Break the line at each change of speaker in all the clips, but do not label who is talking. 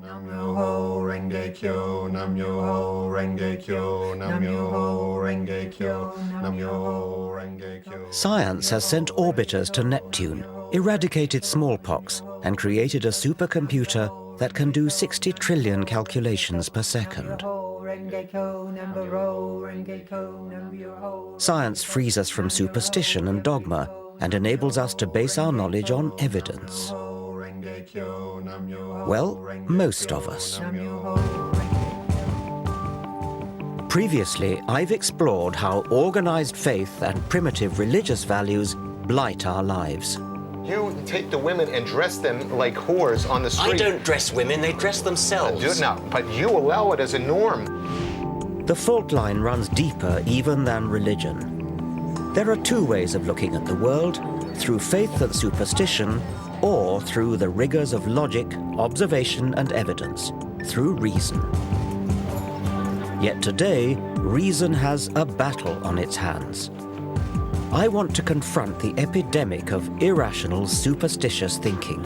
Nam-myoho Renge-kyo, Nam-myoho Renge-kyo, Nam-myoho Renge-kyo, Nam-myoho Renge-kyo.
Science has sent orbiters to Neptune, eradicated smallpox, and created a supercomputer that can do 60 trillion calculations per second. Science frees us from superstition and dogma and enables us to base our knowledge on evidence. Well, most of us. Previously, I've explored how organized faith and primitive religious values blight our lives.
You take the women and dress them like whores on the street.
I don't dress women, they dress themselves.
But you allow it as a norm.
The fault line runs deeper even than religion. There are two ways of looking at the world, through faith and superstition, or through the rigors of logic, observation and evidence, through reason. Yet today, reason has a battle on its hands. I want to confront the epidemic of irrational, superstitious thinking.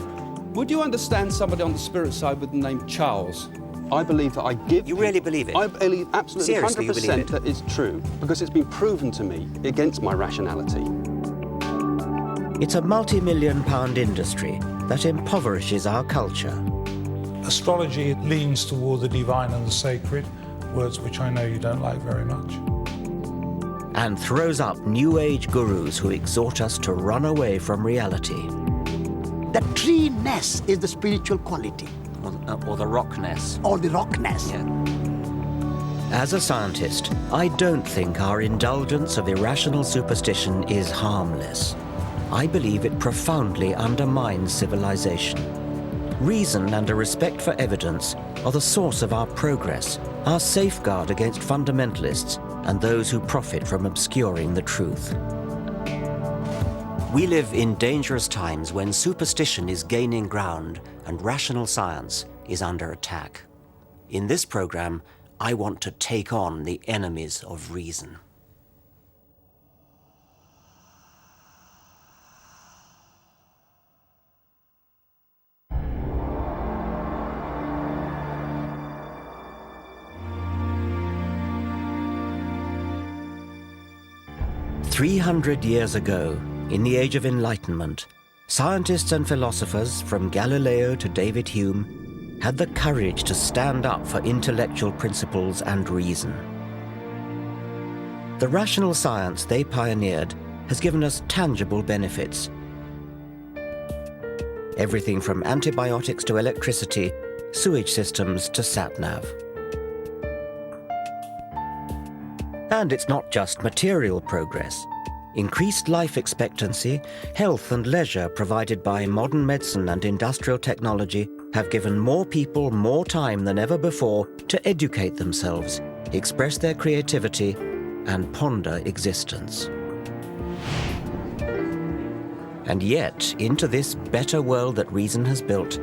Would you understand somebody on the spirit side with the name Charles? I believe that I give...
You really believe it?
I believe absolutely
Seriously,
100%
you believe it?
that it's true, because it's been proven to me against my rationality.
It's a multi-million-pound industry that impoverishes our culture.
Astrology leans toward the divine and the sacred, words which I know you don't like very much.
And throws up New Age gurus who exhort us to run away from reality.
The tree-ness is the spiritual quality.
Or the rockness.
Or the rockness.
Yeah. As a scientist, I don't think our indulgence of irrational superstition is harmless. I believe it profoundly undermines civilization. Reason and a respect for evidence are the source of our progress, our safeguard against fundamentalists and those who profit from obscuring the truth. We live in dangerous times when superstition is gaining ground and rational science is under attack. In this program, I want to take on the enemies of reason. "300 years ago, in the Age of Enlightenment, scientists and philosophers from Galileo to David Hume had the courage to stand up for intellectual principles and reason. The rational science they pioneered has given us tangible benefits. Everything from antibiotics to electricity, sewage systems to sat-nav. And it's not just material progress. Increased life expectancy, health and leisure provided by modern medicine and industrial technology have given more people more time than ever before to educate themselves, express their creativity, and ponder existence. And yet, into this better world that reason has built,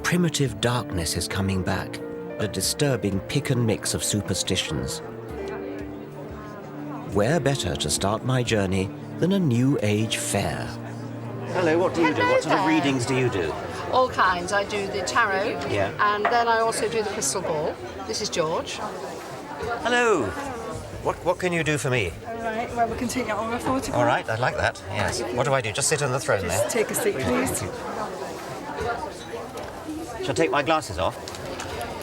primitive darkness is coming back, a disturbing pick and mix of superstitions. Where better to start my journey than a New Age fair? Hello, what do you do? What sort of readings do you do?
All kinds. I do the tarot,
Yeah.
and then I also do the crystal ball. This is George.
Hello. What can you do for me?
All right, well, we can take it over a photograph.
All right, I'd like that, yes. What do I do? Just sit on the throne there?
Just take a seat, please.
Shall I take my glasses off?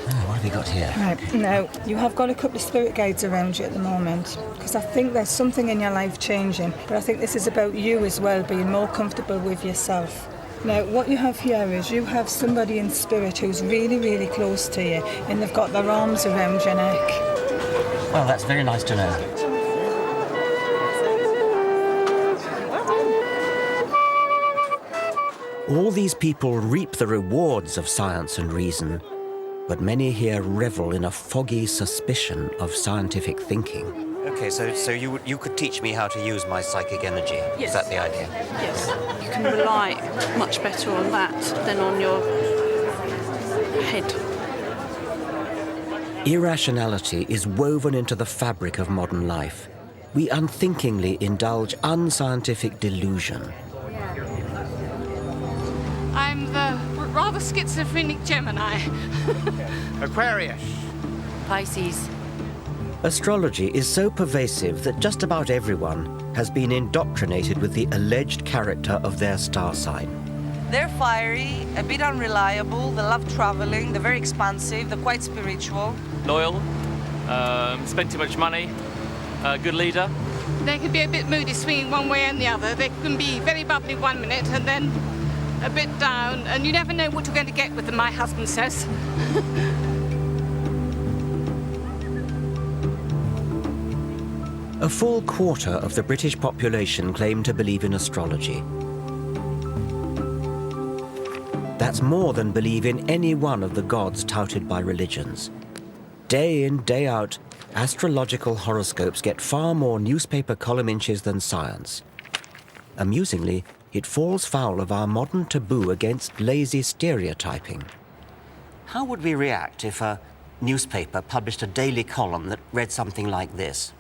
Oh, what have you got here?
Right, now, you have got a couple of spirit guides around you at the moment, because I think there's something in your life changing, but I think this is about you as well, being more comfortable with yourself. Now, what you have here is you have somebody in spirit who's really, really close to you, and they've got their arms around your neck.
Well, that's very nice to know. All these people reap the rewards of science and reason, but many here revel in a foggy suspicion of scientific thinking. Okay, so you could teach me how to use my psychic energy.
Yes.
Is that the idea?
Yes. You can rely much better on that than on your head.
Irrationality is woven into the fabric of modern life. We unthinkingly indulge unscientific delusion.
I'm the rather schizophrenic Gemini.
Aquarius.
Pisces.
Astrology is so pervasive that just about everyone has been indoctrinated with the alleged character of their star sign.
They're fiery, a bit unreliable, they love traveling, they're very expansive, they're quite spiritual.
Loyal, spend too much money, good leader.
They can be a bit moody, swinging one way and the other. They can be very bubbly 1 minute and then a bit down, and you never know what you're going to get with them, my husband says.
A full quarter of the British population claim to believe in astrology. That's more than believe in any one of the gods touted by religions. Day in, day out, astrological horoscopes get far more newspaper column inches than science. Amusingly, it falls foul of our modern taboo against lazy stereotyping. How would we react if a newspaper published a daily column that read something like this?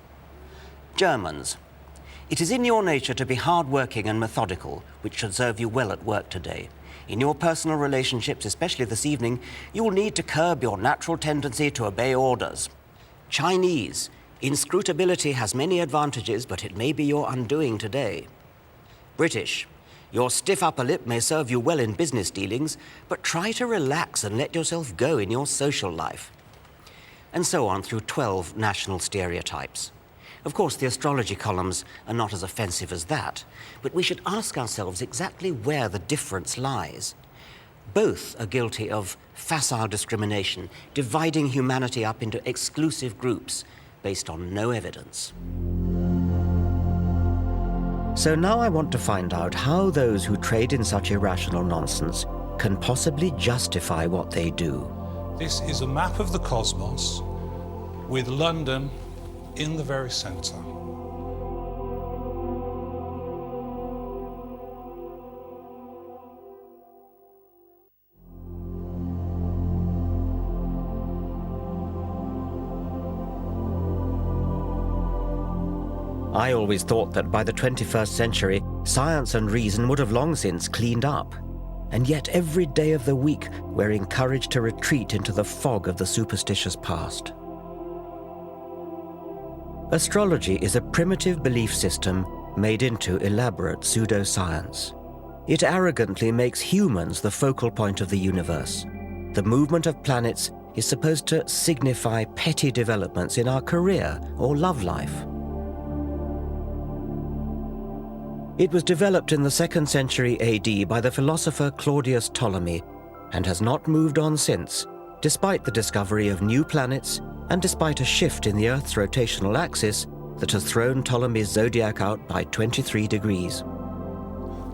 Germans, it is in your nature to be hard-working and methodical, which should serve you well at work today. In your personal relationships, especially this evening, you will need to curb your natural tendency to obey orders. Chinese, inscrutability has many advantages, but it may be your undoing today. British, your stiff upper lip may serve you well in business dealings, but try to relax and let yourself go in your social life. And so on through 12 national stereotypes. Of course, the astrology columns are not as offensive as that, but we should ask ourselves exactly where the difference lies. Both are guilty of facile discrimination, dividing humanity up into exclusive groups based on no evidence. So now I want to find out how those who trade in such irrational nonsense can possibly justify what they do.
This is a map of the cosmos with London in the very centre.
I always thought that by the 21st century, science and reason would have long since cleaned up. And yet every day of the week, we're encouraged to retreat into the fog of the superstitious past. Astrology is a primitive belief system made into elaborate pseudoscience. It arrogantly makes humans the focal point of the universe. The movement of planets is supposed to signify petty developments in our career or love life. It was developed in the 2nd century AD by the philosopher Claudius Ptolemy and has not moved on since, despite the discovery of new planets and despite a shift in the Earth's rotational axis that has thrown Ptolemy's zodiac out by 23 degrees.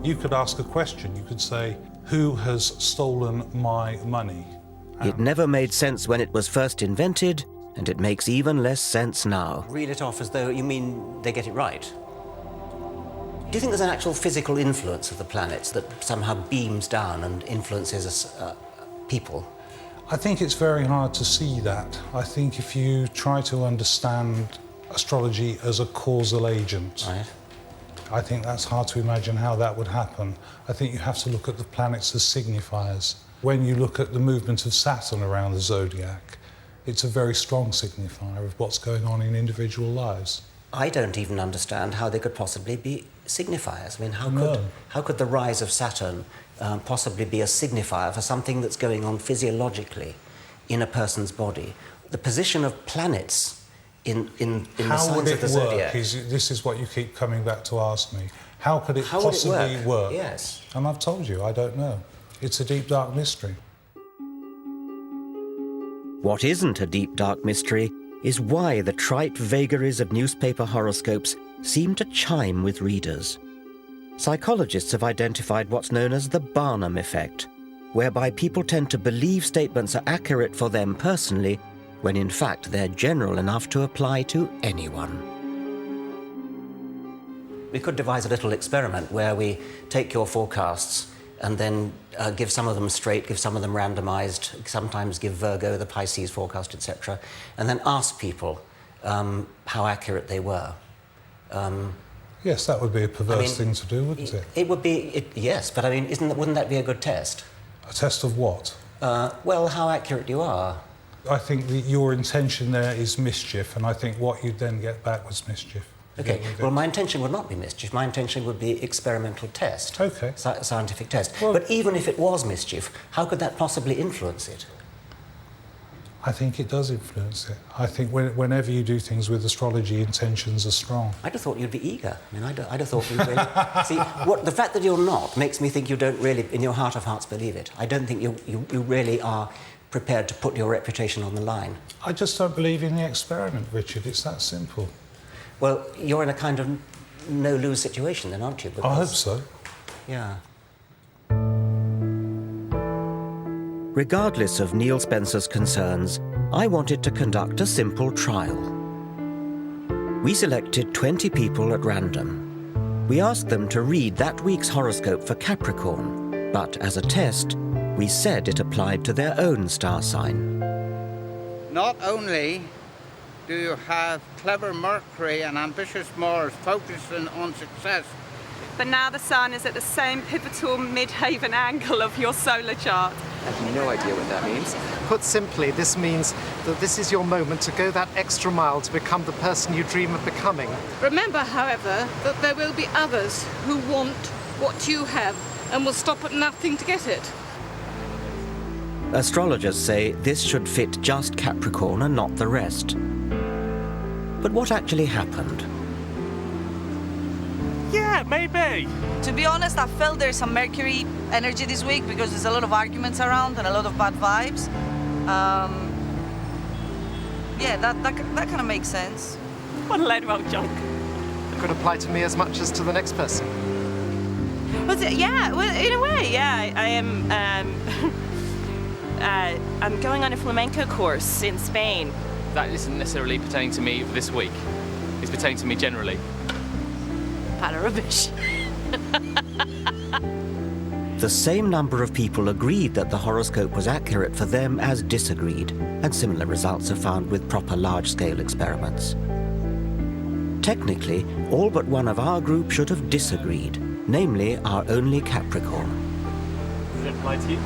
You could ask a question. You could say, who has stolen my money?
It never made sense when it was first invented, and it makes even less sense now. Read it off as though you mean they get it right. Do you think there's an actual physical influence of the planets that somehow beams down and influences people?
I think it's very hard to see that. I think if you try to understand astrology as a causal agent,
right,
I think that's hard to imagine how that would happen. I think you have to look at the planets as signifiers. When you look at the movement of Saturn around the zodiac, it's a very strong signifier of what's going on in individual lives.
I don't even understand how they could possibly be signifiers. I mean, how could the rise of Saturn possibly be a signifier for something that's going on physiologically in a person's body? The position of planets in the signs of the zodiac.
This is what you keep coming back to ask me. How could it possibly work?
Yes.
And I've told you, I don't know. It's a deep, dark mystery.
What isn't a deep, dark mystery is why the trite vagaries of newspaper horoscopes seem to chime with readers. Psychologists have identified what's known as the Barnum effect, whereby people tend to believe statements are accurate for them personally, when in fact they're general enough to apply to anyone. We could devise a little experiment where we take your forecasts and then give some of them straight, give some of them randomized, sometimes give Virgo the Pisces forecast, etc., and then ask people how accurate they were.
Yes, that would be a perverse thing to do, wouldn't it?
It would be, yes, but I mean, wouldn't that be a good test?
A test of what?
Well, how accurate you are.
I think that your intention there is mischief, and I think what you'd then get back was mischief.
Okay, well, my intention would not be mischief. My intention would be experimental test.
Okay.
Scientific test.
Well,
but even if it was mischief, how could that possibly influence it?
I think it does influence it. I think whenever you do things with astrology, intentions are strong.
I'd have thought you'd be eager. I mean, I'd have thought you'd really... See, the fact that you're not makes me think you don't really, in your heart of hearts, believe it. I don't think you really are prepared to put your reputation on the line.
I just don't believe in the experiment, Richard. It's that simple.
Well, you're in a kind of no-lose situation then, aren't you? Because,
I hope so.
Yeah. Regardless of Neil Spencer's concerns, I wanted to conduct a simple trial. We selected 20 people at random. We asked them to read that week's horoscope for Capricorn, but as a test, we said it applied to their own star sign.
Not only do you have clever Mercury and ambitious Mars focusing on success,
but now the Sun is at the same pivotal midhaven angle of your solar chart.
I have no idea what that means.
Put simply, this means that this is your moment to go that extra mile to become the person you dream of becoming.
Remember, however, that there will be others who want what you have and will stop at nothing to get it.
Astrologers say this should fit just Capricorn and not the rest. But what actually happened?
Yeah, maybe. To be honest, I felt there's some Mercury energy this week because there's a lot of arguments around and a lot of bad vibes. Yeah, that kind of makes sense.
What a load of old junk.
It could apply to me as much as to the next person.
Yeah, well, in a way, yeah. I am. I'm going on a flamenco course in Spain.
That isn't necessarily pertaining to me this week. It's pertaining to me generally.
Pile of rubbish.
The same number of people agreed that the horoscope was accurate for them as disagreed, and similar results are found with proper large-scale experiments. Technically, all but one of our group should have disagreed, namely our only Capricorn.
Does it apply to you?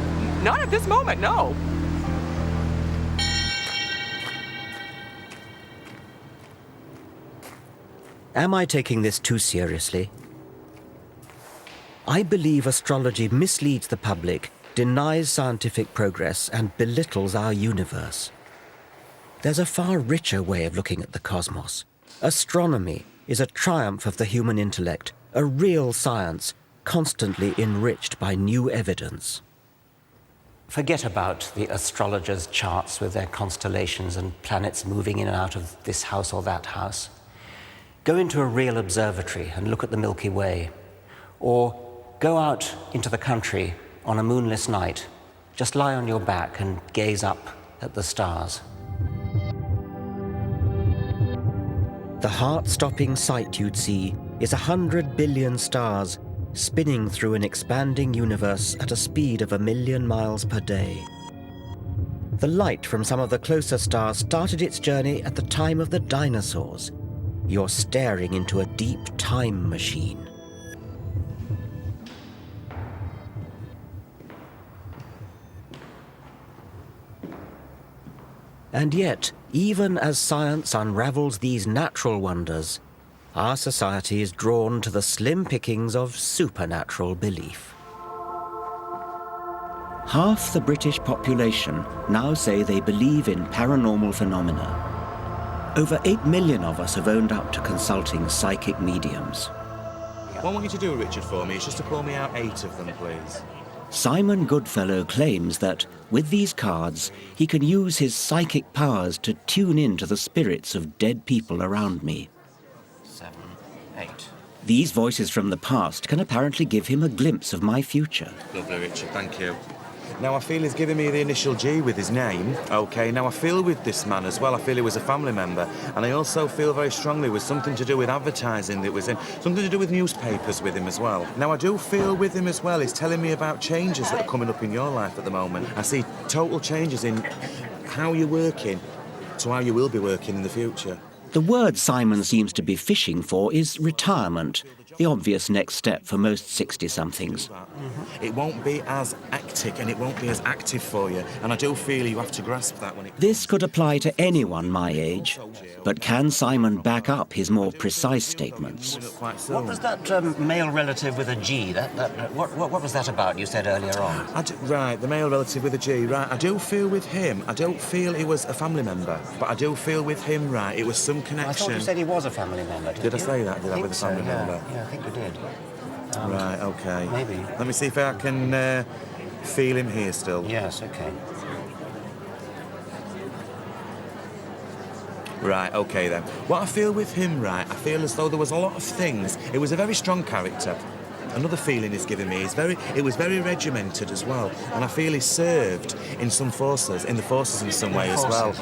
Not at this moment, no.
Am I taking this too seriously? I believe astrology misleads the public, denies scientific progress, and belittles our universe. There's a far richer way of looking at the cosmos. Astronomy is a triumph of the human intellect, a real science, constantly enriched by new evidence. Forget about the astrologers' charts with their constellations and planets moving in and out of this house or that house. Go into a real observatory and look at the Milky Way. Or go out into the country on a moonless night. Just lie on your back and gaze up at the stars. The heart-stopping sight you'd see is 100 billion stars spinning through an expanding universe at a speed of 1 million miles per day. The light from some of the closer stars started its journey at the time of the dinosaurs. You're staring into a deep time machine. And yet, even as science unravels these natural wonders, our society is drawn to the slim pickings of supernatural belief. Half the British population now say they believe in paranormal phenomena. Over 8 million of us have owned up to consulting psychic mediums.
What I want you to do, Richard, for me is just to pull me out 8 of them, please.
Simon Goodfellow claims that, with these cards, he can use his psychic powers to tune in to the spirits of dead people around me.
7, 8.
These voices from the past can apparently give him a glimpse of my future.
Lovely, Richard, thank you. Now, I feel he's giving me the initial G with his name. OK, now I feel with this man as well, I feel he was a family member. And I also feel very strongly with something to do with advertising that was in, something to do with newspapers with him as well. Now, I do feel with him as well, he's telling me about changes that are coming up in your life at the moment. I see total changes in how you're working to how you will be working in the future.
The word Simon seems to be fishing for is retirement, the obvious next step for most 60-somethings.
It won't be as hectic and it won't be as active for you, and I do feel you have to grasp that when it...
This could apply to anyone my age, but can Simon back up his more precise statements? What was that male relative with a G? What was that about you said earlier on?
Right, the male relative with a G, right. I do feel with him, I don't feel he was a family member, but I do feel with him, right, it was some connection.
I thought you said he was a family member,
Did I say that? Did I with a family member?
Yeah, I think you did.
Right, OK.
Maybe.
Let me see if I can feel him here still.
Yes, OK.
Right, OK then. What I feel with him, right, I feel as though there was a lot of things. It was a very strong character. Another feeling he's giving me is it was very regimented as well, and I feel he served in the forces in some way as well.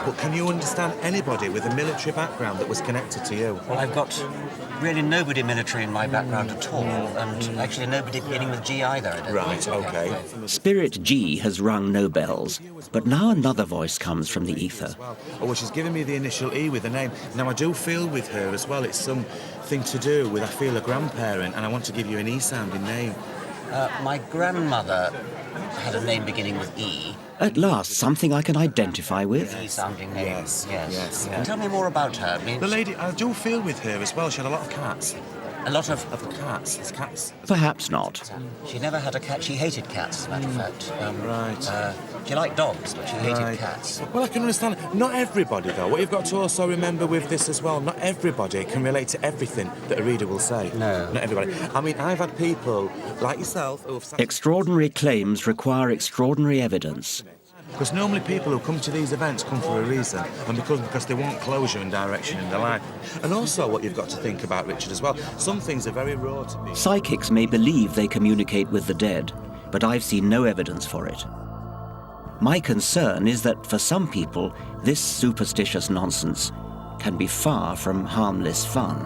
But can you understand anybody with a military background that was connected to you?
Well, I've got really nobody military in my background at all, and actually nobody beginning with G either. I don't
Right,
think.
OK.
Spirit G has rung no bells, but now another voice comes from the ether.
Oh, well, she's giving me the initial E with the name. Now, I do feel with her as well, it's something to do with, I feel, a grandparent, and I want to give you an E-sounding name.
My grandmother had a name beginning with E. At last, something I can identify with. E-sounding name. Yes. Tell me more about her.
The lady, I do feel with her as well, she had a lot of cats.
A lot of
cats. It's cats.
Perhaps not. She never had a cat. She hated cats, as a matter of fact.
Right.
She liked dogs, but she hated cats.
Well, I can understand. Not everybody, though. What you've got to also remember with this as well, not everybody can relate to everything that a reader will say.
No.
Not everybody. I mean, I've had people like yourself who have...
Extraordinary claims require extraordinary evidence.
Because normally people who come to these events come for a reason, and because they want closure and direction in their life. And also what you've got to think about, Richard, as well, some things are very raw to me.
Psychics may believe they communicate with the dead, but I've seen no evidence for it. My concern is that for some people, this superstitious nonsense can be far from harmless fun.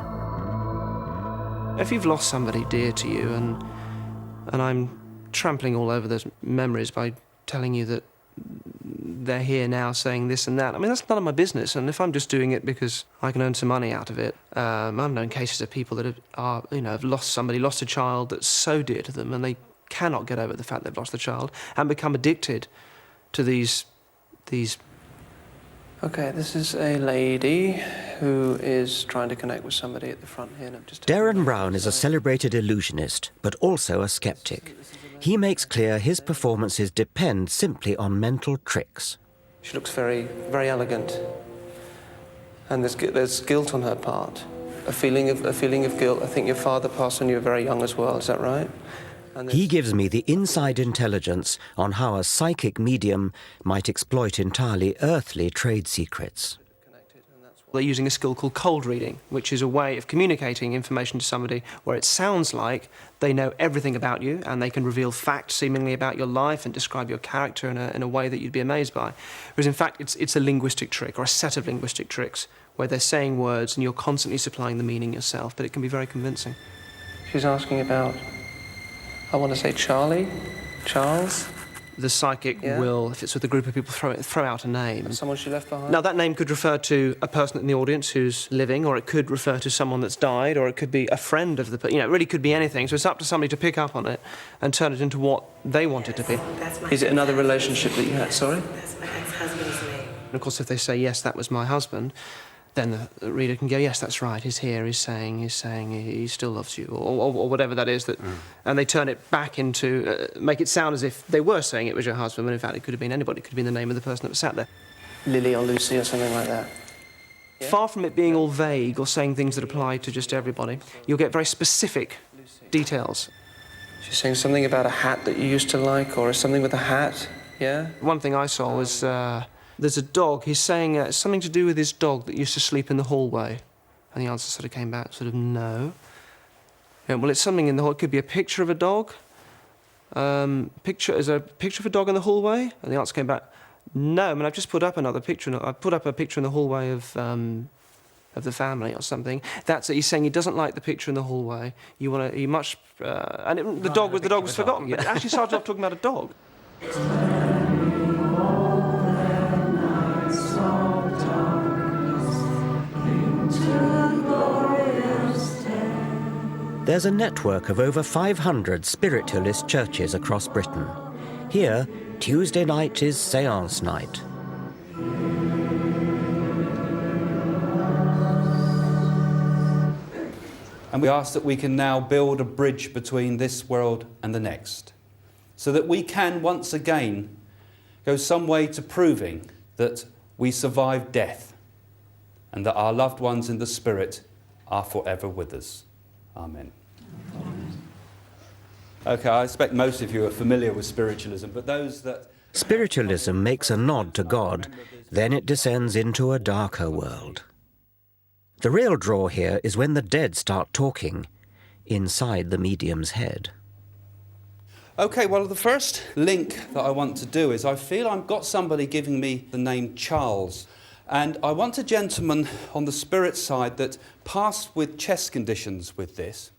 If you've lost somebody dear to you, and I'm trampling all over those memories by telling you that they're here now saying this and that. I mean, that's none of my business, and if I'm just doing it because I can earn some money out of it, I've known cases of people that have lost a child that's so dear to them, and they cannot get over the fact they've lost the child and become addicted to these. Okay, this is a lady who is trying to connect with somebody at the front here.
Darren Brown is a celebrated illusionist, but also a skeptic. He makes clear his performances depend simply on mental tricks.
She looks very, very elegant, and there's guilt on her part, a feeling of guilt. I think your father passed when you were very young as well. Is that right?
He gives me the inside intelligence on how a psychic medium might exploit entirely earthly trade secrets.
They're using a skill called cold reading, which is a way of communicating information to somebody where it sounds like they know everything about you and they can reveal facts seemingly about your life and describe your character in a way that you'd be amazed by. Whereas in fact it's a linguistic trick or a set of linguistic tricks where they're saying words and you're constantly supplying the meaning yourself, but it can be very convincing. She's asking about, I want to say Charles. The psychic will, if it's with a group of people, throw out a name. Someone she left behind? Now, that name could refer to a person in the audience who's living, or it could refer to someone that's died, or it could be a friend of the person. It really could be anything. So it's up to somebody to pick up on it and turn it into what they want it to be. Is it another relationship that you had? Sorry?
That's my ex-husband's name.
And of course, if they say, yes, that was my husband, then the reader can go, yes, that's right, he's here, he's saying he still loves you, or whatever that is. And they turn it back into, make it sound as if they were saying it was your husband, when in fact it could have been anybody. It could have been the name of the person that was sat there. Lily or Lucy or something like that. Yeah. Far from it being all vague or saying things that apply to just everybody, you'll get very specific details. She's saying something about a hat that you used to like, or something with a hat, yeah? One thing I saw was... there's a dog. He's saying something to do with his dog that used to sleep in the hallway. And the answer sort of came back, sort of, no. Yeah, well, it's something in the hall. It could be a picture of a dog. Is there a picture of a dog in the hallway? And the answer came back, no. I mean, I've just put up another picture. I put up a picture in the hallway of the family or something. That's it. He's saying he doesn't like the picture in the hallway. The dog was forgotten. But it actually started off talking about a dog.
There's a network of over 500 spiritualist churches across Britain. Here, Tuesday night is séance night.
And we ask that we can now build a bridge between this world and the next, so that we can once again go some way to proving that we survived death and that our loved ones in the spirit are forever with us. Amen. Okay, I expect most of you are familiar with spiritualism, but those that...
Spiritualism makes a nod to God, then it descends into a darker world. The real draw here is when the dead start talking inside the medium's head.
Okay, well, the first link that I want to do is I feel I've got somebody giving me the name Charles. And I want a gentleman on the spirit side that passed with chest conditions with this.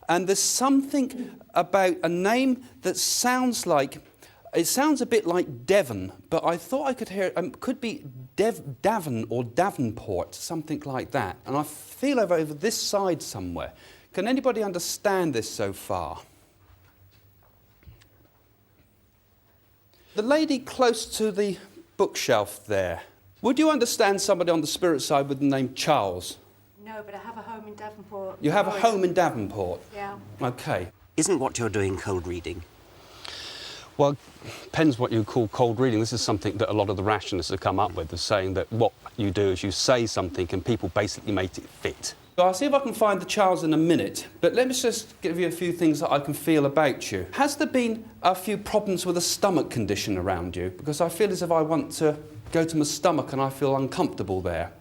And there's something about a name that sounds like, it sounds a bit like Devon, but I thought I could hear it could be Davon or Davenport, something like that. And I feel over this side somewhere. Can anybody understand this so far? The lady close to the bookshelf there. Would you understand somebody on the spirit side with the name Charles?
No, but I have a home in Davenport.
You have a home in Davenport?
Yeah.
Okay.
Isn't what you're doing cold reading?
Well, depends what you call cold reading. This is something that a lot of the rationalists have come up with, is saying that what you do is you say something and people basically make it fit. So I'll see if I can find the Charles in a minute, but let me just give you a few things that I can feel about you. Has there been a few problems with a stomach condition around you? Because I feel as if I want to go to my stomach and I feel uncomfortable there.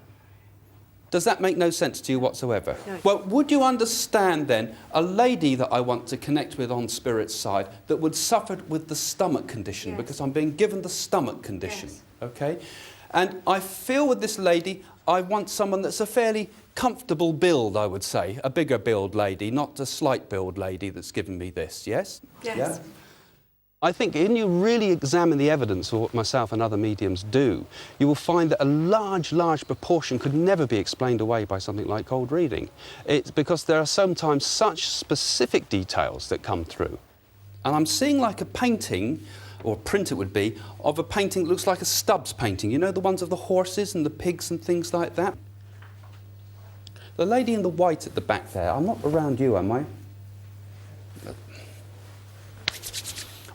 Does that make no sense to you whatsoever?
No.
Well, would you understand then a lady that I want to connect with on spirit's side that would suffer with the stomach condition?
Yes.
Because I'm being given the stomach condition,
Yes.
okay? And I feel with this lady, I want someone that's a fairly comfortable build, I would say. A bigger build lady, not a slight build lady that's given me this, yes?
Yes.
Yeah? I think when you really examine the evidence of what myself and other mediums do, you will find that a large proportion could never be explained away by something like cold reading. It's because there are sometimes such specific details that come through. And I'm seeing like a painting, or a print it would be, of a painting that looks like a Stubbs painting. You know, the ones of the horses and the pigs and things like that? The lady in the white at the back there, I'm not around you, am I?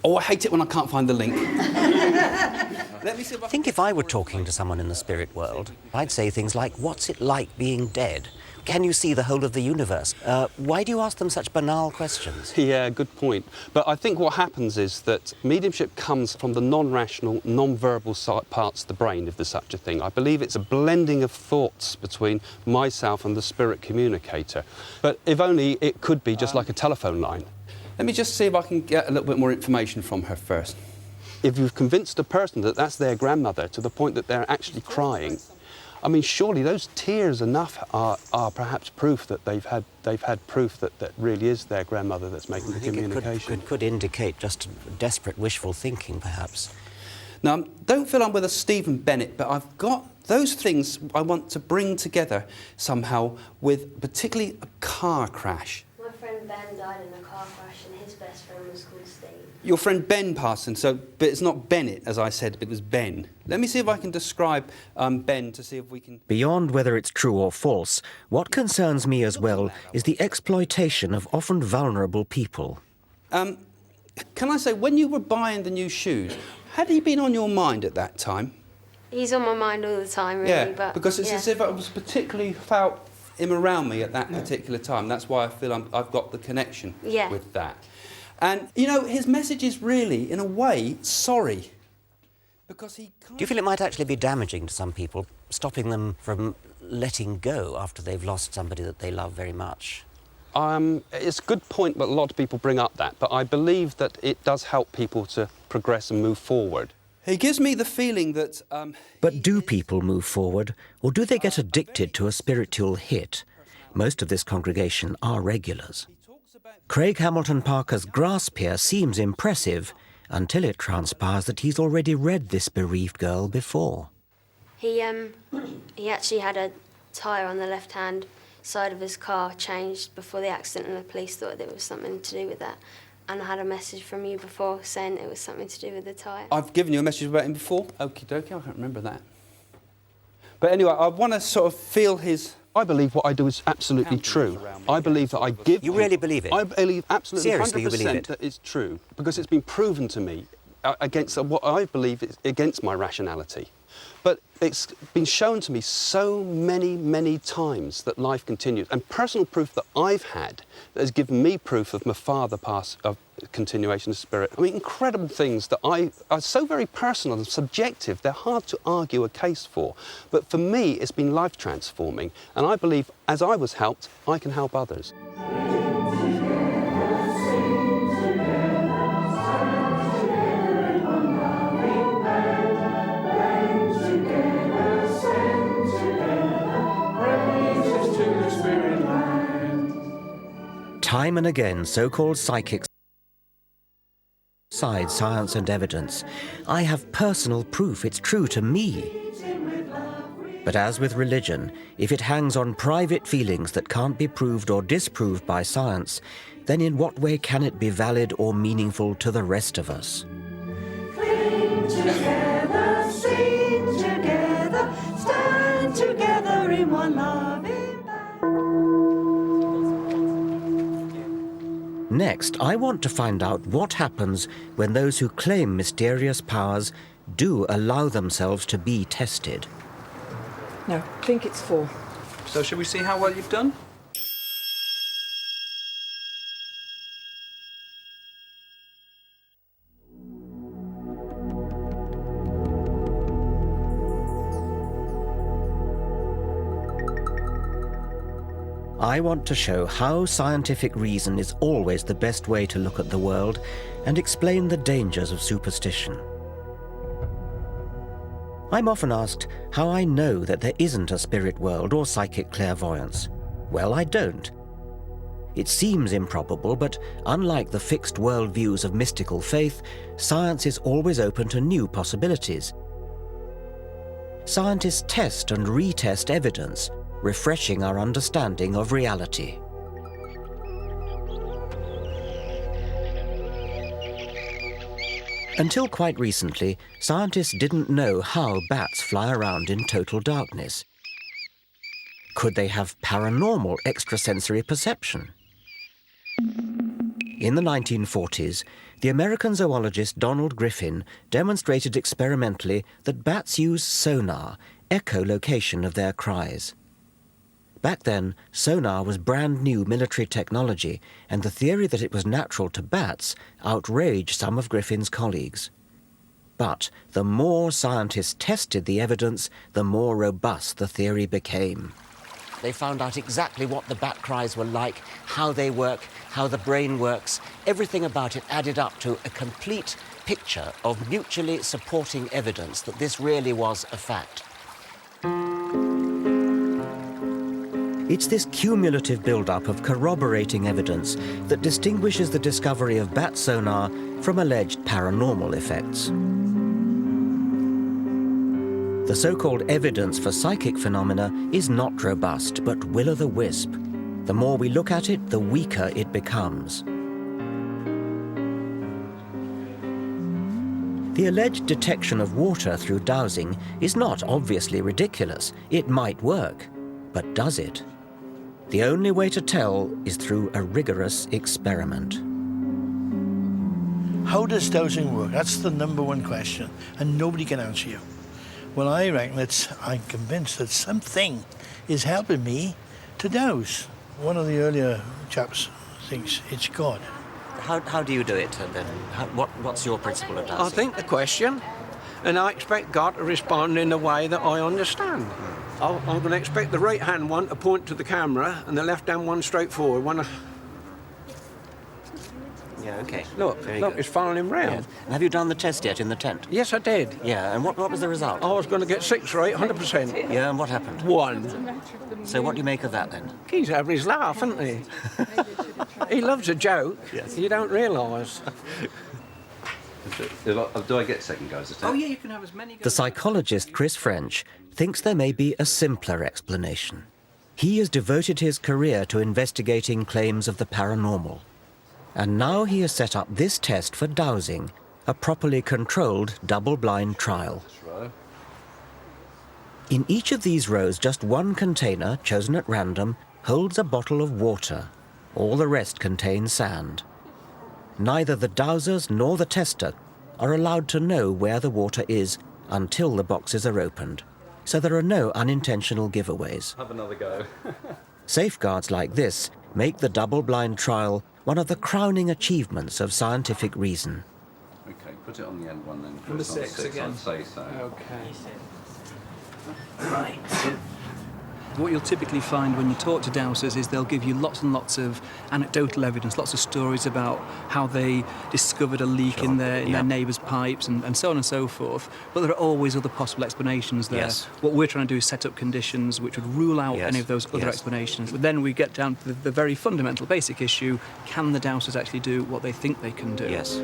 Oh, I hate it when I can't find the link. Let me see if I
think if I were talking to someone in the spirit world, I'd say things like, what's it like being dead? Can you see the whole of the universe? Why do you ask them such banal questions?
Yeah, good point. But I think what happens is that mediumship comes from the non-rational, non-verbal parts of the brain, if there's such a thing. I believe it's a blending of thoughts between myself and the spirit communicator. But if only it could be just like a telephone line. Let me just see if I can get a little bit more information from her first. If you've convinced a person that that's their grandmother to the point that they're actually crying, I mean, surely those tears enough are perhaps proof that they've had proof that that really is their grandmother that's making the communication.
It could indicate just desperate wishful thinking, perhaps.
Now, don't feel I'm with a Stephen Bennett, but I've got those things I want to bring together somehow with particularly a car crash.
My friend Ben died in a car crash and his best friend was called Steve.
Your friend Ben Parson, but it's not Bennett, as I said, it was Ben. Let me see if I can describe Ben to see if we can...
Beyond whether it's true or false, what concerns me as well is the exploitation of often vulnerable people.
Can I say, when you were buying the new shoes, had he been on your mind at that time?
He's on my mind all the time, really.
Yeah,
but,
because it's as if I was particularly felt him around me at that particular time. That's why I feel I've got the connection with that. And, you know, his message is really, in a way, sorry. Because he can't...
Do you feel it might actually be damaging to some people, stopping them from letting go after they've lost somebody that they love very much?
It's a good point, but a lot of people bring up that. But I believe that it does help people to progress and move forward. He gives me the feeling that...
But do people move forward, or do they get addicted to a spiritual hit? Most of this congregation are regulars. Craig Hamilton Parker's grasp here seems impressive until it transpires that he's already read this bereaved girl before.
He actually had a tyre on the left hand. side of his car changed before the accident, and the police thought there was something to do with that. And I had a message from you before saying it was something to do with the tyre.
I've given you a message about him before. Okie dokie, I can't remember that. But anyway, I want to sort of feel his... I believe what I do is absolutely true. I believe that I give...
You really believe it?
I believe absolutely
Seriously,
100%
you believe it?
that it's true, because it's been proven to me against what I believe is against my rationality. But it's been shown to me so many, many times that life continues. And personal proof that I've had that has given me proof of my father of continuation of spirit. I mean, incredible things that are so very personal and subjective, they're hard to argue a case for. But for me, it's been life transforming. And I believe, as I was helped, I can help others.
Time and again, so-called psychics side science and evidence. I have personal proof it's true to me. But as with religion, if it hangs on private feelings that can't be proved or disproved by science, then in what way can it be valid or meaningful to the rest of us?
Cling together, sing together, stand together in one loving band.
Next, I want to find out what happens when those who claim mysterious powers do allow themselves to be tested.
No, I think it's 4.
So shall we see how well you've done?
I want to show how scientific reason is always the best way to look at the world and explain the dangers of superstition. I'm often asked how I know that there isn't a spirit world or psychic clairvoyance. Well, I don't. It seems improbable, but unlike the fixed worldviews of mystical faith, science is always open to new possibilities. Scientists test and retest evidence, refreshing our understanding of reality. Until quite recently, scientists didn't know how bats fly around in total darkness. Could they have paranormal extrasensory perception? In the 1940s, the American zoologist Donald Griffin demonstrated experimentally that bats use sonar, echolocation of their cries. Back then, sonar was brand new military technology, and the theory that it was natural to bats outraged some of Griffin's colleagues. But the more scientists tested the evidence, the more robust the theory became. They found out exactly what the bat cries were like, how they work, how the brain works. Everything about it added up to a complete picture of mutually supporting evidence that this really was a fact. It's this cumulative build-up of corroborating evidence that distinguishes the discovery of bat sonar from alleged paranormal effects. The so-called evidence for psychic phenomena is not robust, but will-o'-the-wisp. The more we look at it, the weaker it becomes. The alleged detection of water through dowsing is not obviously ridiculous. It might work, but does it? The only way to tell is through a rigorous experiment.
How does dowsing work? That's the #1 question, and nobody can answer you. Well, I reckon I'm convinced that something is helping me to dowse. One of the earlier chaps thinks it's God.
How do you do it, then? What's your principle of dowsing?
I think the question, and I expect God to respond in a way that I understand. I'm going to expect the right-hand one to point to the camera and the left-hand one straight forward.
Yeah, OK.
Look, it's following him round.
Yes. And have you done the test yet in the tent?
Yes, I did.
Yeah, and what was the result?
I was going to get 6 right, 100%.
Yeah, and what happened?
1.
So what do you make of that, then?
He's having his laugh, isn't he? He loves a joke.
Yes.
You don't realise.
Do I get second goes at it?
Oh, yeah, you can have as many goes.
The psychologist Chris French thinks there may be a simpler explanation. He has devoted his career to investigating claims of the paranormal. And now he has set up this test for dowsing, a properly controlled double-blind trial. In each of these rows, just one container, chosen at random, holds a bottle of water. All the rest contain sand. Neither the dowsers nor the tester are allowed to know where the water is until the boxes are opened. So there are no unintentional giveaways.
Have another go.
Safeguards like this make the double-blind trial one of the crowning achievements of scientific reason.
Okay, put it on the end one then.
Number 6 again.
I'd say so.
Okay. Right. What you'll typically find when you talk to dowsers is they'll give you lots and lots of anecdotal evidence, lots of stories about how they discovered a leak in their neighbour's pipes and so on and so forth. But there are always other possible explanations there.
Yes.
What we're trying to do is set up conditions which would rule out any of those other explanations. But then we get down to the very fundamental, basic issue: can the dowsers actually do what they think they can do?
Yes.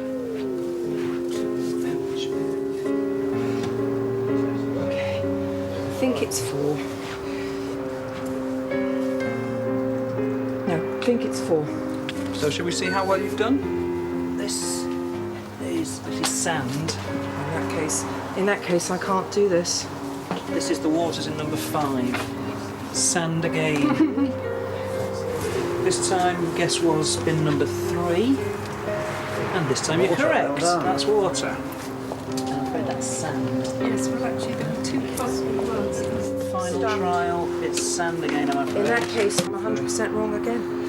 Okay. I think it's 4. I think it's 4.
So shall we see how well you've done? This is sand.
In that case, I can't do this.
This is the waters in number 5. Sand again. This time, guess was bin number 3. And this time you're correct. That's water. And I'm afraid that's sand.
Yes, well, actually, there are 2 possible ones.
Final trial, it's sand again, I'm afraid.
In that case, I'm 100% wrong again.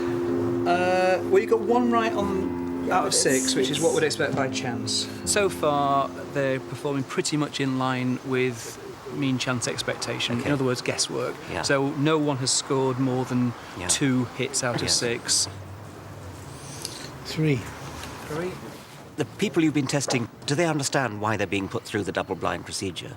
Well, you got 1 right out of 6, which is what we'd expect by chance. So far, they're performing pretty much in line with mean chance expectation. In other words, guesswork.
Yeah.
So no one has scored more than 2 hits out of 6.
3.
3.
The people you've been testing, do they understand why they're being put through the double-blind procedure?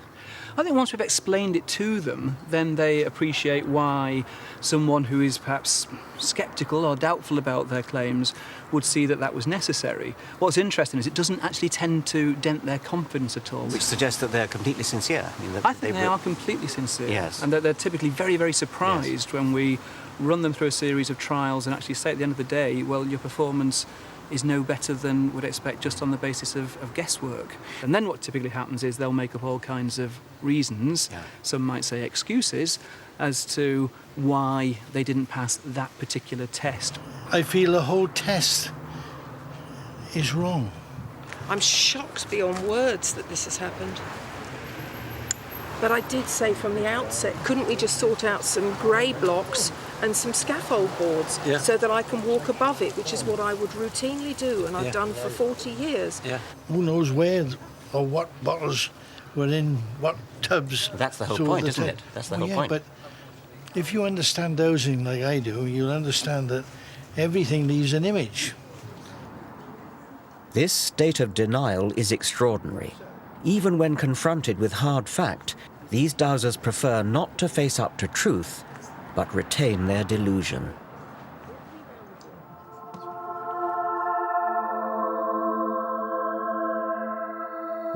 I think once we've explained it to them, then they appreciate why someone who is perhaps sceptical or doubtful about their claims would see that that was necessary. What's interesting is it doesn't actually tend to dent their confidence at all.
Which suggests that they're completely sincere.
I think they are completely sincere.
Yes.
And they're typically very, very surprised when we run them through a series of trials and actually say at the end of the day, well, your performance is no better than would expect just on the basis of guesswork. And then what typically happens is they'll make up all kinds of reasons, some might say excuses, as to why they didn't pass that particular test.
I feel the whole test is wrong.
I'm shocked beyond words that this has happened. But I did say from the outset, couldn't we just sort out some grey blocks and some scaffold boards so that I can walk above it, which is what I would routinely do and I've done for 40 years.
Who knows where or what bottles were in what tubs.
That's the whole point, isn't it? That's the whole point.
But if you understand dosing like I do, you'll understand that everything leaves an image.
This state of denial is extraordinary. Even when confronted with hard fact, these dowsers prefer not to face up to truth, but retain their delusion.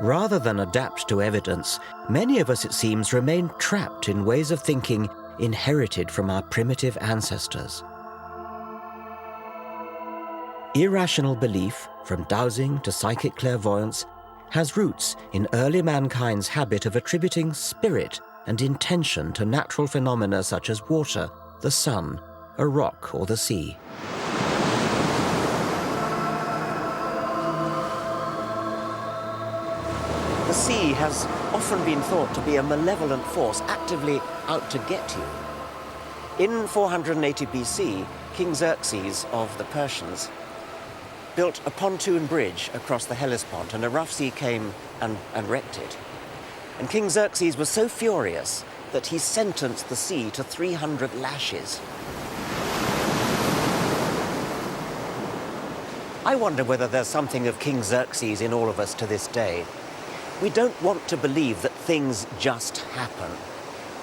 Rather than adapt to evidence, many of us, it seems, remain trapped in ways of thinking inherited from our primitive ancestors. Irrational belief, from dowsing to psychic clairvoyance, has roots in early mankind's habit of attributing spirit and intention to natural phenomena such as water, the sun, a rock, or the sea. The sea has often been thought to be a malevolent force actively out to get you. In 480 BC, King Xerxes of the Persians built a pontoon bridge across the Hellespont, and a rough sea came and wrecked it. And King Xerxes was so furious that he sentenced the sea to 300 lashes. I wonder whether there's something of King Xerxes in all of us to this day. We don't want to believe that things just happen.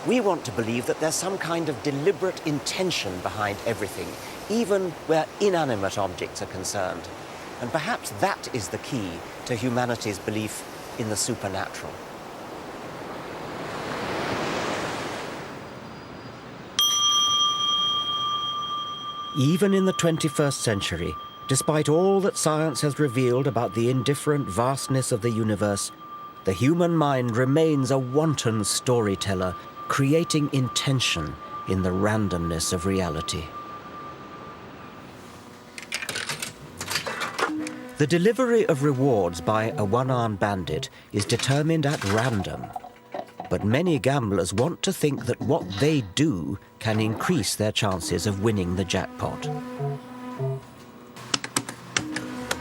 We want to believe that there's some kind of deliberate intention behind everything, even where inanimate objects are concerned. And perhaps that is the key to humanity's belief in the supernatural. Even in the 21st century, despite all that science has revealed about the indifferent vastness of the universe, the human mind remains a wanton storyteller, creating intention in the randomness of reality. The delivery of rewards by a one-armed bandit is determined at random. But many gamblers want to think that what they do can increase their chances of winning the jackpot.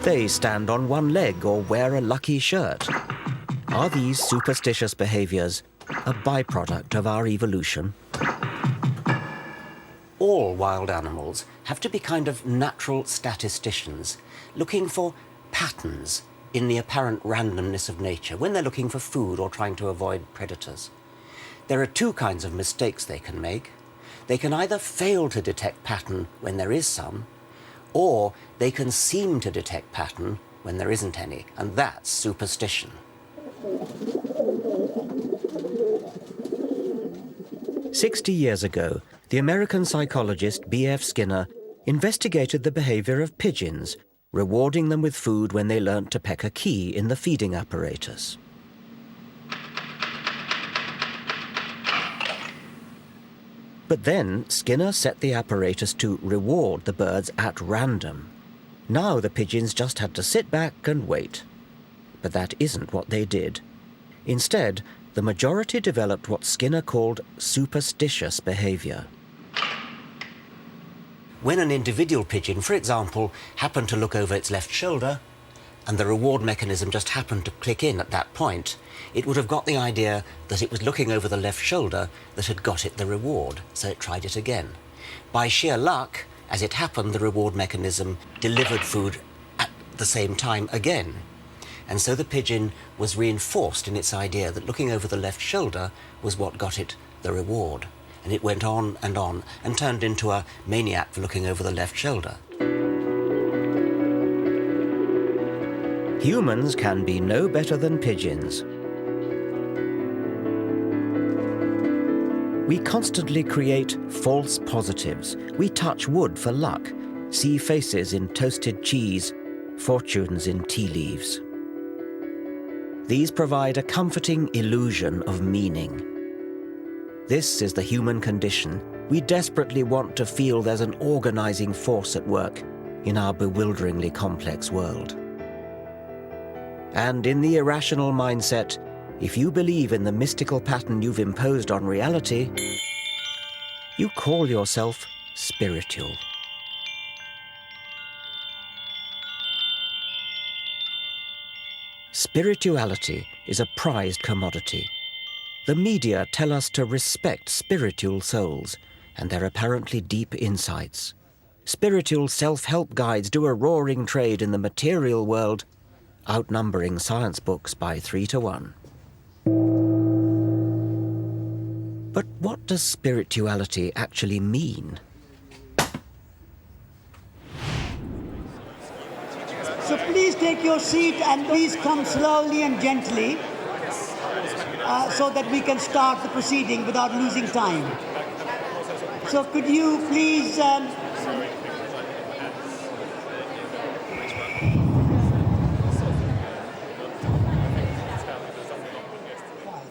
They stand on one leg or wear a lucky shirt. Are these superstitious behaviors a byproduct of our evolution? All wild animals have to be kind of natural statisticians, looking for patterns in the apparent randomness of nature when they're looking for food or trying to avoid predators. There are two kinds of mistakes they can make. They can either fail to detect pattern when there is some, or they can seem to detect pattern when there isn't any, and that's superstition. 60 years ago, the American psychologist B.F. Skinner investigated the behavior of pigeons, rewarding them with food when they learnt to peck a key in the feeding apparatus. But then Skinner set the apparatus to reward the birds at random. Now the pigeons just had to sit back and wait. But that isn't what they did. Instead, the majority developed what Skinner called superstitious behavior. When an individual pigeon, for example, happened to look over its left shoulder, and the reward mechanism just happened to click in at that point, it would have got the idea that it was looking over the left shoulder that had got it the reward, so it tried it again. By sheer luck, as it happened, the reward mechanism delivered food at the same time again. And so the pigeon was reinforced in its idea that looking over the left shoulder was what got it the reward. And it went on and turned into a maniac for looking over the left shoulder. Humans can be no better than pigeons. We constantly create false positives. We touch wood for luck, see faces in toasted cheese, fortunes in tea leaves. These provide a comforting illusion of meaning. This is the human condition. We desperately want to feel there's an organizing force at work in our bewilderingly complex world. And in the irrational mindset, if you believe in the mystical pattern you've imposed on reality, you call yourself spiritual. Spirituality is a prized commodity. The media tell us to respect spiritual souls and their apparently deep insights. Spiritual self-help guides do a roaring trade in the material world, outnumbering science books by 3 to 1. But what does spirituality actually mean?
So please take your seat and please come slowly and gently so that we can start the proceeding without losing time. So could you please...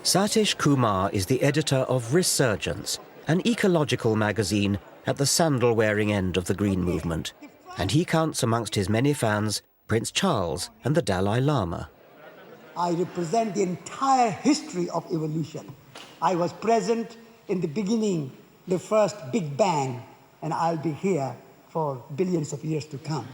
Satish Kumar is the editor of Resurgence, an ecological magazine at the sandal-wearing end of the Green Movement, and he counts amongst his many fans Prince Charles and the Dalai Lama.
I represent the entire history of evolution. I was present in the beginning, the first Big Bang, and I'll be here for billions of years to come.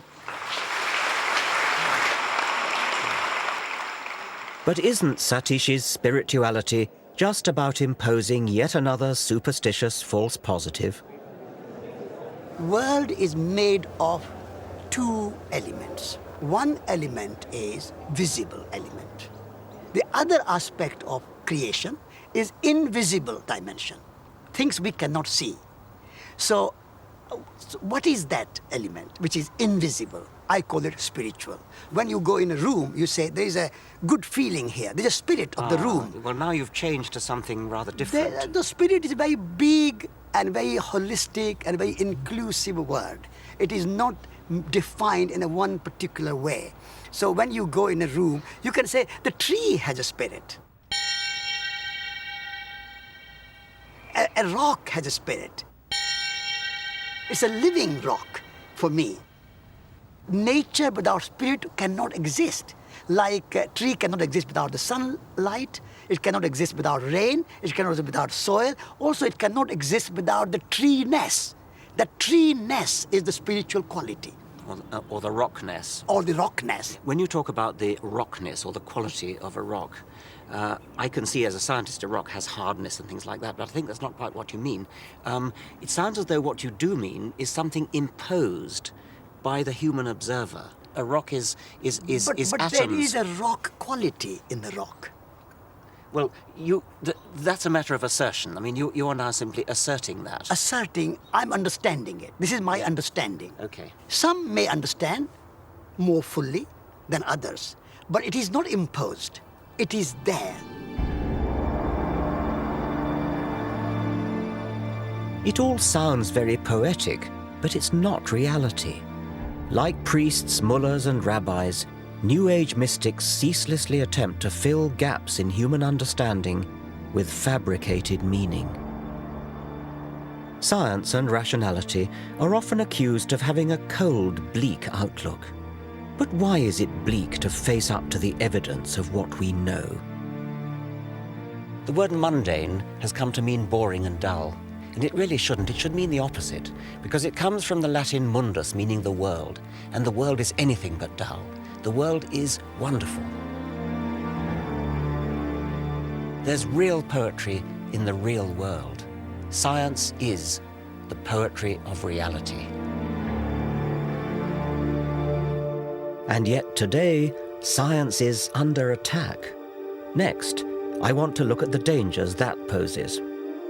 But isn't Satish's spirituality just about imposing yet another superstitious false positive?
World is made of two elements. One element is visible element. The other aspect of creation is invisible dimension, things we cannot see. So what is that element which is invisible? I call it spiritual. When you go in a room, you say, there is a good feeling here. There's a spirit of the room.
Well, now you've changed to something rather different.
The spirit is very big and very holistic and very inclusive word. It is not defined in a one particular way. So when you go in a room, you can say the tree has a spirit. A rock has a spirit. It's a living rock for me. Nature without spirit cannot exist. Like a tree cannot exist without the sunlight, it cannot exist without rain, it cannot exist without soil. Also, it cannot exist without the tree-ness. The tree-ness is the spiritual quality.
Or the rockness.
Or the rockness.
When you talk about the rockness or the quality of a rock, I can see as a scientist a rock has hardness and things like that, but I think that's not quite what you mean. It sounds as though what you do mean is something imposed by the human observer. A rock is atoms.
But there is a rock quality in the rock.
Well, that's a matter of assertion. I mean, you are now simply asserting that.
Asserting, I'm understanding it. This is my understanding.
Okay.
Some may understand more fully than others, but it is not imposed. It is there.
It all sounds very poetic, but it's not reality. Like priests, mullahs and rabbis, New Age mystics ceaselessly attempt to fill gaps in human understanding with fabricated meaning. Science and rationality are often accused of having a cold, bleak outlook. But why is it bleak to face up to the evidence of what we know? The word mundane has come to mean boring and dull. And it really shouldn't. It should mean the opposite, because it comes from the Latin mundus, meaning the world, and the world is anything but dull. The world is wonderful. There's real poetry in the real world. Science is the poetry of reality. And yet today, science is under attack. Next, I want to look at the dangers that poses.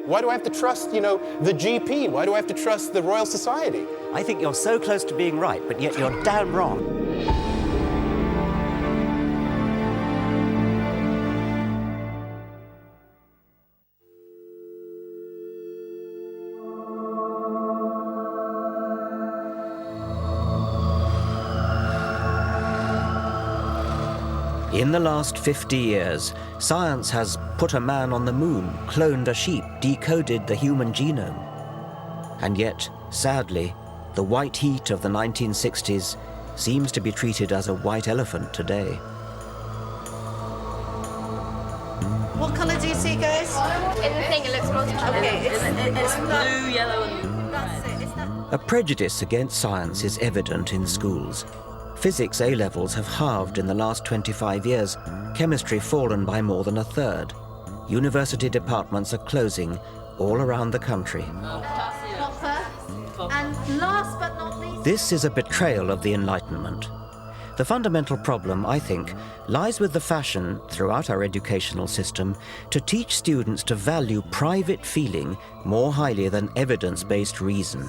Why do I have to trust, the GP? Why do I have to trust the Royal Society?
I think you're so close to being right, but yet you're damn wrong. In the last 50 years, science has put a man on the moon, cloned a sheep, decoded the human genome. And yet, sadly, the white heat of the 1960s seems to be treated as a white elephant today.
What colour do you see, guys?
In the thing, it looks multiple.
Okay, it's blue, yellow, and that's it.
A prejudice against science is evident in schools. Physics A-levels have halved in the last 25 years, chemistry fallen by more than a third. University departments are closing all around the country.
And last but not least...
This is a betrayal of the Enlightenment. The fundamental problem, I think, lies with the fashion throughout our educational system to teach students to value private feeling more highly than evidence-based reason.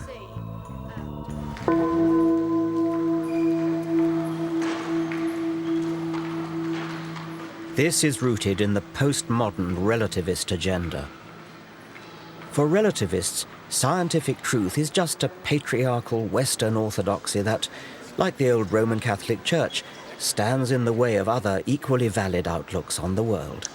This is rooted in the postmodern relativist agenda. For relativists, scientific truth is just a patriarchal Western orthodoxy that, like the old Roman Catholic Church, stands in the way of other equally valid outlooks on the world.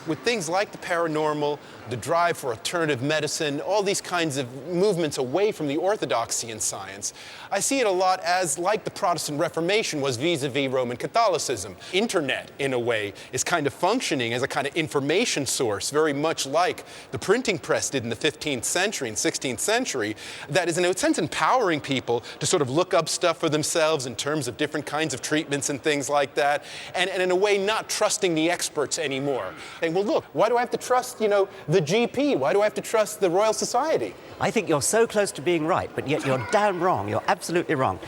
With things like the paranormal, the drive for alternative medicine, all these kinds of movements away from the orthodoxy in science, I see it a lot as like the Protestant Reformation was vis-a-vis Roman Catholicism. Internet, in a way, is kind of functioning as a kind of information source, very much like the printing press did in the 15th century and 16th century, that is in a sense empowering people to sort of look up stuff for themselves in terms of different kinds of treatments and things like that, and in a way not trusting the experts anymore. And well, look, why do I have to trust, the GP? Why do I have to trust the Royal Society?
I think you're so close to being right, but yet you're damn wrong. You're absolutely wrong.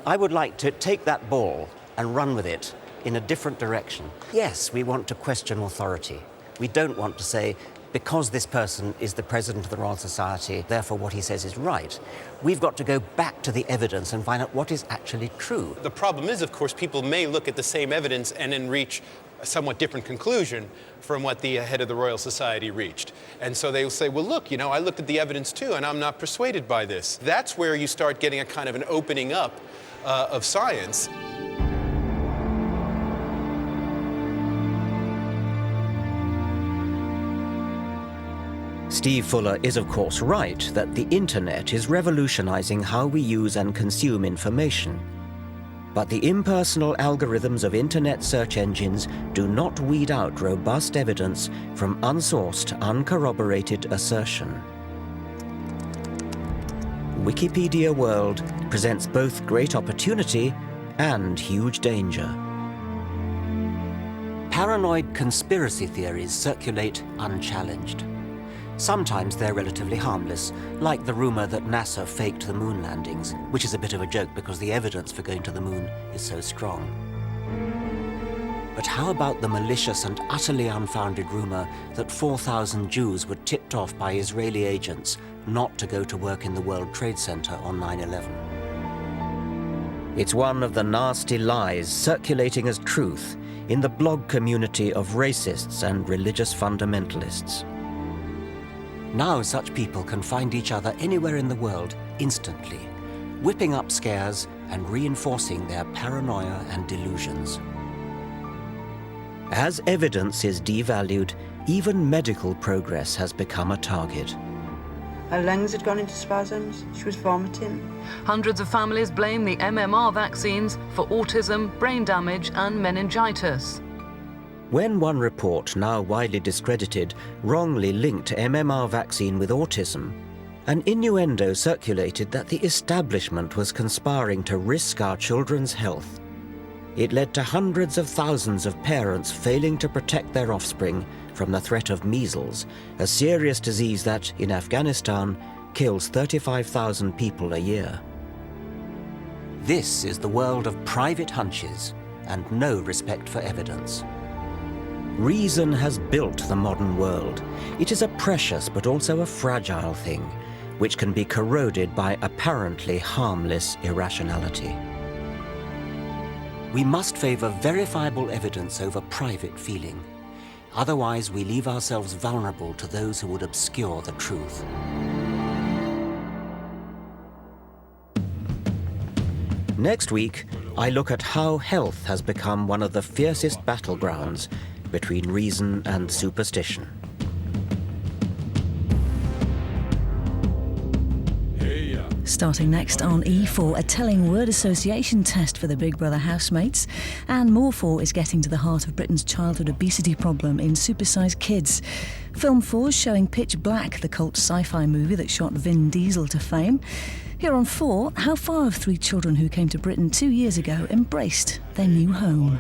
I would like to take that ball and run with it in a different direction. Yes, we want to question authority. We don't want to say, because this person is the president of the Royal Society, therefore what he says is right. We've got to go back to the evidence and find out what is actually true.
The problem is, of course, people may look at the same evidence and then reach a somewhat different conclusion from what the head of the Royal Society reached. And so they will say, well, look, I looked at the evidence too, and I'm not persuaded by this. That's where you start getting a kind of an opening up of science.
Steve Fuller is of course right that the internet is revolutionizing how we use and consume information. But the impersonal algorithms of internet search engines do not weed out robust evidence from unsourced, uncorroborated assertion. Wikipedia World presents both great opportunity and huge danger. Paranoid conspiracy theories circulate unchallenged. Sometimes they're relatively harmless, like the rumor that NASA faked the moon landings, which is a bit of a joke because the evidence for going to the moon is so strong. But how about the malicious and utterly unfounded rumor that 4,000 Jews were tipped off by Israeli agents not to go to work in the World Trade Center on 9/11? It's one of the nasty lies circulating as truth in the blog community of racists and religious fundamentalists. Now such people can find each other anywhere in the world instantly, whipping up scares and reinforcing their paranoia and delusions. As evidence is devalued, even medical progress has become a target.
Her lungs had gone into spasms. She was vomiting.
Hundreds of families blame the MMR vaccines for autism, brain damage and meningitis.
When one report, now widely discredited, wrongly linked MMR vaccine with autism, an innuendo circulated that the establishment was conspiring to risk our children's health. It led to hundreds of thousands of parents failing to protect their offspring from the threat of measles, a serious disease that, in Afghanistan, kills 35,000 people a year. This is the world of private hunches and no respect for evidence. Reason has built the modern world. It is a precious but also a fragile thing, which can be corroded by apparently harmless irrationality. We must favor verifiable evidence over private feeling. Otherwise, we leave ourselves vulnerable to those who would obscure the truth. Next week, I look at how health has become one of the fiercest battlegrounds between reason and superstition.
Starting next on E4, a telling word association test for the Big Brother housemates. And More 4 is getting to the heart of Britain's childhood obesity problem in Supersized Kids. Film 4's showing Pitch Black, the cult sci-fi movie that shot Vin Diesel to fame. Here on 4, how far have 3 children who came to Britain 2 years ago embraced their new home?